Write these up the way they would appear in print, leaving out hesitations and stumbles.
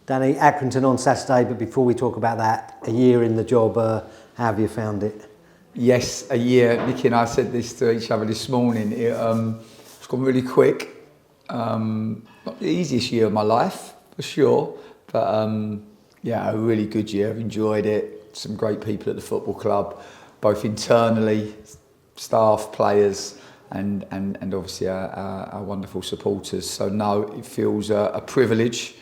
Danny, Accrington on Saturday, but before we talk about that, a year in the job, how have you found it? Yes, a year. Nicky and I said this to each other this morning. It's gone really quick. Not the easiest year of my life, for sure, but yeah, a really good year. I've enjoyed it. Some great people at the football club, both internally, staff, players, and obviously our wonderful supporters. So no, it feels a privilege.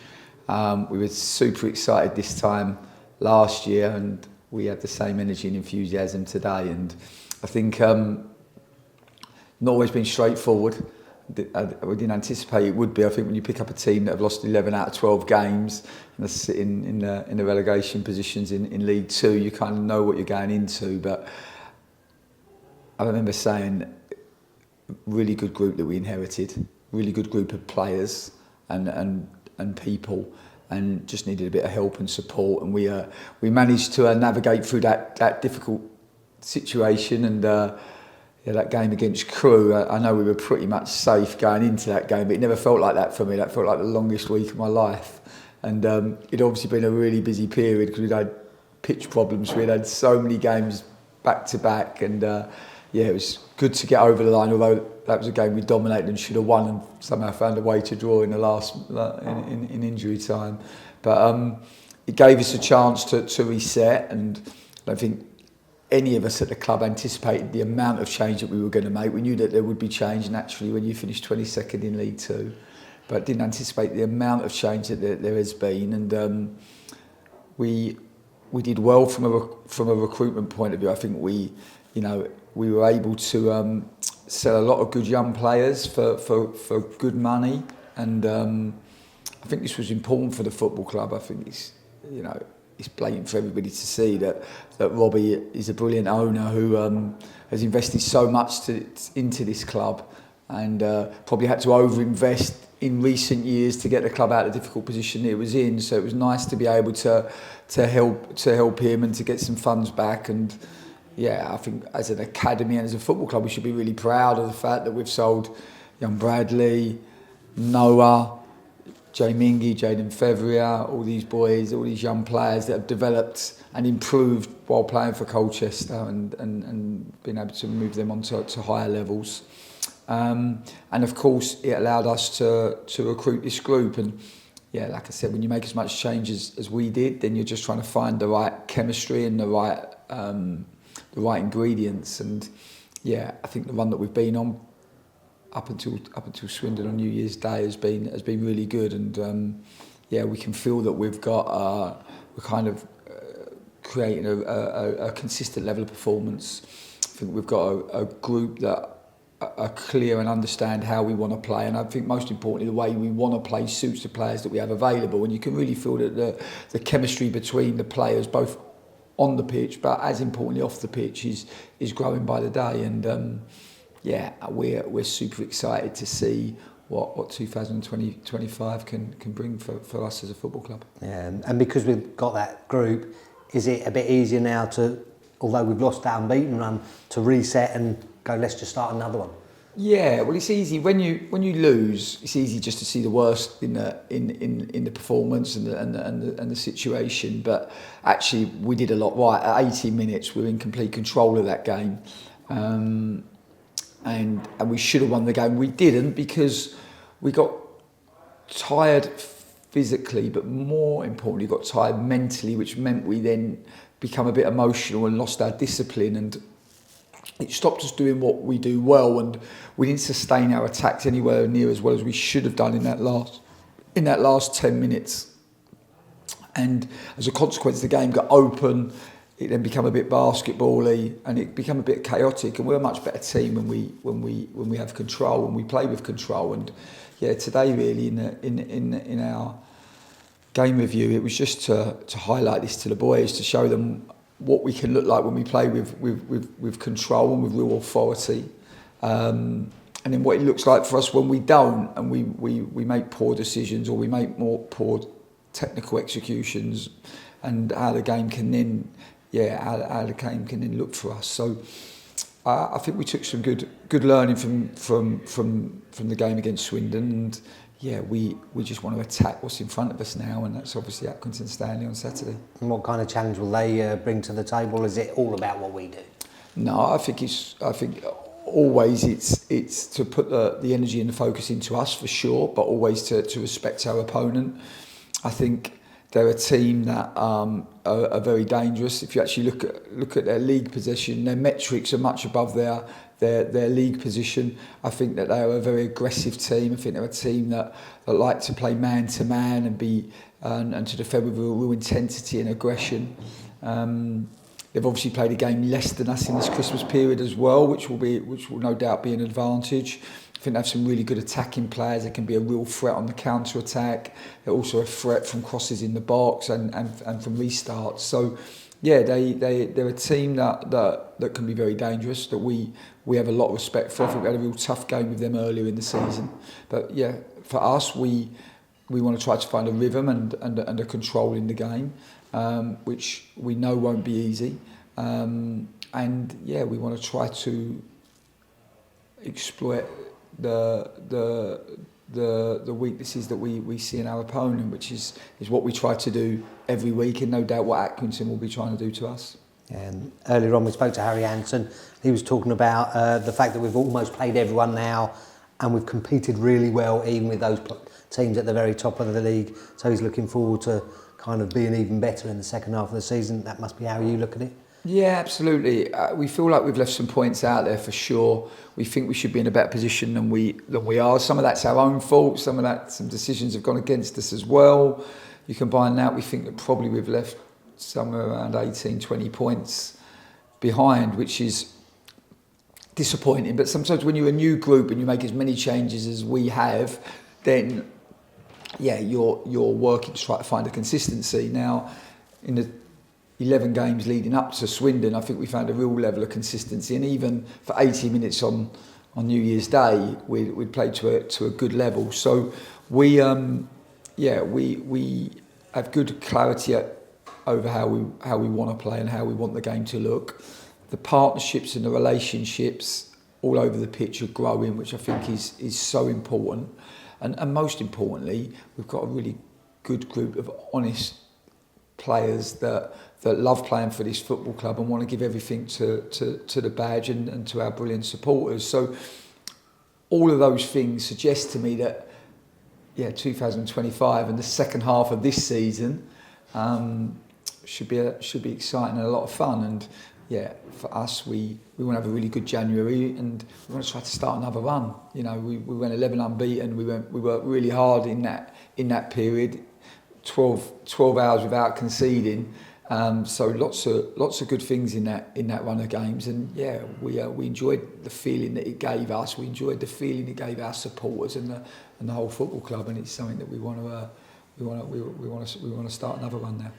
We were super excited this time last year, and we had the same energy and enthusiasm today. And I think not always been straightforward. We didn't anticipate it would be. I think when you pick up a team that have lost 11 out of 12 games and are sitting in the relegation positions in League Two, you kind of know what you're going into. But I remember saying, really good group that we inherited, really good group of players and people, and just needed a bit of help and support. And we managed to navigate through that difficult situation. And that game against Crewe, I know we were pretty much safe going into that game, but it never felt like that for me. That felt like the longest week of my life. And it'd obviously been a really busy period because we'd had pitch problems. We'd had so many games back to back, and yeah, it was good to get over the line, although that was a game we dominated and should have won, and somehow found a way to draw in the last in injury time. But it gave us a chance to reset, and I don't think any of us at the club anticipated the amount of change that we were going to make. We knew that there would be change naturally when you finish 22nd in League Two, but didn't anticipate the amount of change that there has been. And we did well from a recruitment point of view. I think we were able to sell a lot of good young players for good money, and I think this was important for the football club. I think it's blatant for everybody to see that Robbie is a brilliant owner who has invested so much into this club, and probably had to over-invest in recent years to get the club out of the difficult position it was in. So it was nice to be able to help him and to get some funds back. And yeah, I think as an academy and as a football club, we should be really proud of the fact that we've sold young Bradley, Noah, Jay Mingy, Jaden Fevrier, all these boys, all these young players that have developed and improved while playing for Colchester, and been able to move them on to higher levels. And of course, it allowed us to recruit this group. And yeah, like I said, when you make as much change as we did, then you're just trying to find the right chemistry and the right ingredients. And yeah, I think the run that we've been on up until Swindon on New Year's Day has been really good. And yeah, we can feel that we've got we're kind of creating a consistent level of performance. I think we've got a group that are clear and understand how we want to play, and I think most importantly the way we want to play suits the players that we have available. And you can really feel that the chemistry between the players, both on the pitch but as importantly off the pitch, is growing by the day. And yeah, we're super excited to see what 2020-25 can bring for us as a football club. Yeah, and because we've got that group, is it a bit easier now to, although we've lost that unbeaten run, to reset and go, let's just start another one? Yeah, well, it's easy when you lose. It's easy just to see the worst in the performance and the situation. But actually, we did a lot right. At 80 minutes, we were in complete control of that game, and we should have won the game. We didn't, because we got tired physically, but more importantly, got tired mentally, which meant we then become a bit emotional and lost our discipline, and it stopped us doing what we do well, and we didn't sustain our attacks anywhere near as well as we should have done in that last 10 minutes. And as a consequence, the game got open. It then became a bit basketball-y, and it became a bit chaotic. And we're a much better team when we have control, and we play with control. And yeah, today really in our game review, it was just to highlight this to the boys, to show them what we can look like when we play with control and with real authority, and then what it looks like for us when we don't, and we make poor decisions, or we make more poor technical executions, and how the game can then look for us. So I think we took some good learning from the game against Swindon, and yeah, we just want to attack what's in front of us now, and that's obviously Accrington Stanley on Saturday. And what kind of challenge will they bring to the table? Is it all about what we do? No, I think always it's to put the energy and the focus into us for sure, but always to respect our opponent. I think they're a team that are very dangerous. If you actually look at their league position, their metrics are much above their league position. I think that they are a very aggressive team. I think they're a team that like to play man to man and to defend with a real intensity and aggression. They've obviously played a game less than us in this Christmas period as well, which will no doubt be an advantage. I think they have some really good attacking players. They can be a real threat on the counter attack. They're also a threat from crosses in the box and from restarts. So yeah, they're a team that can be very dangerous, that we have a lot of respect for. I think we had a real tough game with them earlier in the season. But yeah, for us, we want to try to find a rhythm and a control in the game, which we know won't be easy. And yeah, we want to try to exploit the weaknesses that we see in our opponent, which is what we try to do every week, and no doubt what Accrington will be trying to do to us. And earlier on we spoke to Harry Hansen. He was talking about the fact that we've almost played everyone now and we've competed really well even with those teams at the very top of the league. So he's looking forward to kind of being even better in the second half of the season. That must be how you look at it. Yeah, absolutely. We feel like we've left some points out there for sure. We think we should be in a better position than we are. Some of that's our own fault. Some decisions have gone against us as well. You combine that, we think that probably we've left somewhere around 18, 20 points behind, which is disappointing. But sometimes when you're a new group and you make as many changes as we have, then yeah, you're working to try to find a consistency. Now, in the 11 games leading up to Swindon, I think we found a real level of consistency, and even for 80 minutes on New Year's Day, we played to a good level. So we have good clarity over how we want to play and how we want the game to look. The partnerships and the relationships all over the pitch are growing, which I think is so important. And most importantly, we've got a really good group of honest players that love playing for this football club and want to give everything to the badge and to our brilliant supporters. So all of those things suggest to me that 2025 and the second half of this season should be exciting and a lot of fun. And yeah, for us, we want to have a really good January, and we want to try to start another run. You know, we went 11 unbeaten. We worked really hard in that period, 12 hours without conceding. So lots of good things in that run of games, and yeah, we enjoyed the feeling that it gave us. We enjoyed the feeling it gave our supporters and the whole football club, and it's something that we want to start another run now.